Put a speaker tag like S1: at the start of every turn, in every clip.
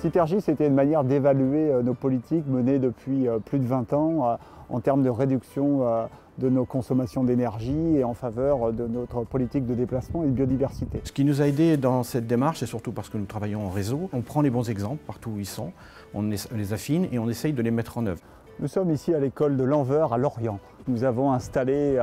S1: Sytergie, c'était une manière d'évaluer nos politiques menées depuis plus de 20 ans en termes de réduction de nos consommations d'énergie et en faveur de notre politique de déplacement et de biodiversité.
S2: Ce qui nous a aidé dans cette démarche, c'est surtout parce que nous travaillons en réseau. On prend les bons exemples partout où ils sont, on les affine et on essaye de les mettre en œuvre.
S1: Nous sommes ici à l'école de l'Anveur à Lorient. Nous avons installé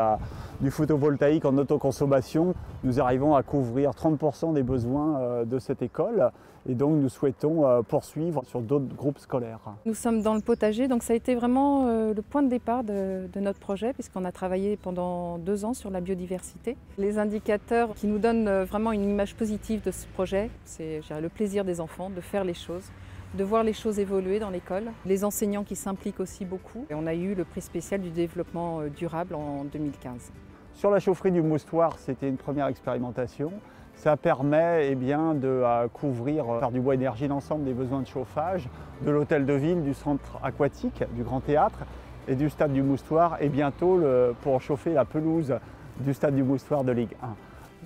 S1: du photovoltaïque en autoconsommation. Nous arrivons à couvrir 30% des besoins de cette école et donc nous souhaitons poursuivre sur d'autres groupes scolaires.
S3: Nous sommes dans le potager, donc ça a été vraiment le point de départ de notre projet puisqu'on a travaillé pendant 2 ans sur la biodiversité. Les indicateurs qui nous donnent vraiment une image positive de ce projet, c'est le plaisir des enfants de faire les choses, de voir les choses évoluer dans l'école. Les enseignants qui s'impliquent aussi beaucoup. Et on a eu le prix spécial du développement durable en 2015.
S1: Sur la chaufferie du Moustoir, c'était une première expérimentation. Ça permet de couvrir par du bois énergie l'ensemble des besoins de chauffage de l'hôtel de ville, du centre aquatique, du Grand Théâtre et du stade du Moustoir et bientôt pour chauffer la pelouse du stade du Moustoir de Ligue 1.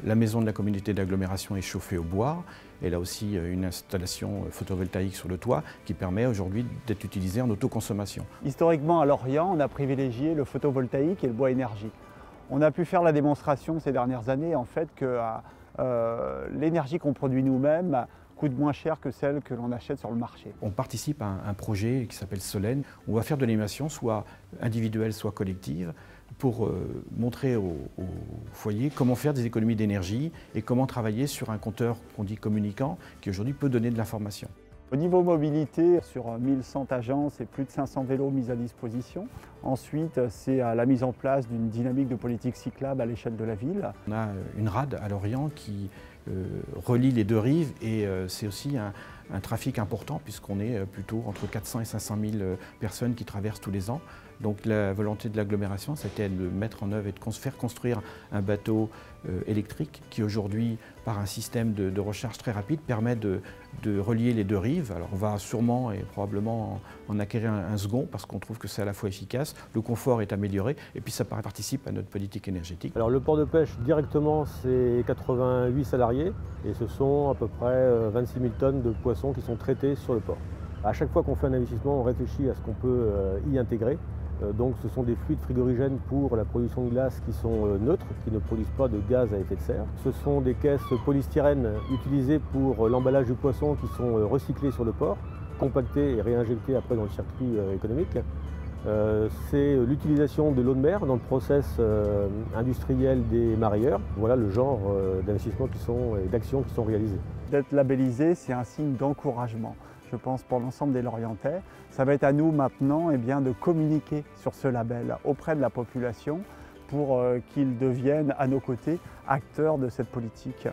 S2: La maison de la communauté d'agglomération est chauffée au bois. Elle a aussi une installation photovoltaïque sur le toit qui permet aujourd'hui d'être utilisée en autoconsommation.
S1: Historiquement à Lorient, on a privilégié le photovoltaïque et le bois énergie. On a pu faire la démonstration ces dernières années en fait que l'énergie qu'on produit nous-mêmes coûte moins cher que celle que l'on achète sur le marché.
S2: On participe à un projet qui s'appelle Solène, où on va faire de l'animation soit individuelle, soit collective, pour montrer aux foyers comment faire des économies d'énergie et comment travailler sur un compteur qu'on dit communicant, qui aujourd'hui peut donner de l'information.
S1: Au niveau mobilité, sur 1100 agences et plus de 500 vélos mis à disposition. Ensuite, c'est la mise en place d'une dynamique de politique cyclable à l'échelle de la ville.
S2: On a une rade à Lorient qui relie les deux rives et c'est aussi un trafic important puisqu'on est plutôt entre 400 et 500 000 personnes qui traversent tous les ans. Donc la volonté de l'agglomération, c'était de mettre en œuvre et de faire construire un bateau électrique qui aujourd'hui, par un système de recharge très rapide, permet de relier les deux rives. Alors on va sûrement et probablement en acquérir un second parce qu'on trouve que c'est à la fois efficace, le confort est amélioré et puis ça participe à notre politique énergétique.
S4: Alors le port de pêche directement c'est 88 salariés et ce sont à peu près 26 000 tonnes de poissons qui sont traités sur le port. À chaque fois qu'on fait un investissement, on réfléchit à ce qu'on peut y intégrer. Donc ce sont des fluides frigorigènes pour la production de glace qui sont neutres, qui ne produisent pas de gaz à effet de serre. Ce sont des caisses polystyrène utilisées pour l'emballage du poisson qui sont recyclées sur le port, compactées et réinjectées après dans le circuit économique. C'est l'utilisation de l'eau de mer dans le process industriel des marailleurs. Voilà le genre d'investissements et d'actions qui sont réalisées.
S1: D'être labellisé, c'est un signe d'encouragement. Je pense pour l'ensemble des Lorientais. Ça va être à nous maintenant de communiquer sur ce label auprès de la population pour qu'ils deviennent à nos côtés acteurs de cette politique.